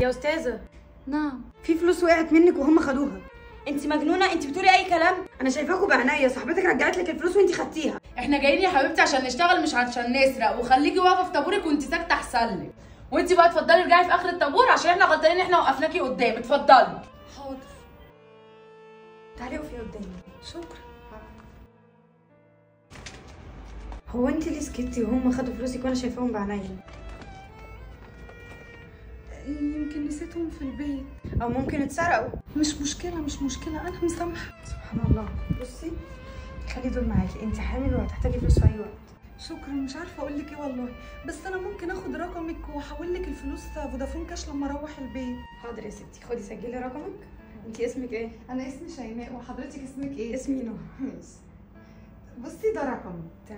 يا استاذه. نعم. في فلوس وقعت منك وهم خدوها. انت مجنونه؟ انت بتقولي اي كلام. انا شايفاكوا بعناية، صاحبتك رجعت لك الفلوس وانت خدتيها. احنا جايين يا حبيبتي عشان نشتغل مش عشان نسرق، وخليكي واقفه في طابورك وانت ساكته احسن لك. وانت بقى اتفضلي ارجعي في اخر الطابور عشان احنا غلطانين احنا وقفناكي قدام. اتفضلي. حاضر. تعالي اقفي قدامي. شكرا. هو انت ليه سكتي وهم خدوا فلوسك وانا شايفاهم بعناية؟ يمكن نسيتهم في البيت، او ممكن اتسرقوا. مش مشكله انا مسامحه. سبحان الله. بصي خلي دول معاكي، انت حامل وهتحتاجي فلوس في اي وقت. شكرا. مش عارفه اقول لك ايه والله، بس انا ممكن اخد رقمك واحول لك الفلوس فودافون كاش لما اروح البيت. حاضر يا ستي، خدي سجلي رقمك. انت اسمك ايه؟ انا اسمي شيماء، وحضرتك اسمك ايه؟ اسمي نهى. ماشي. بصي ده رقمي.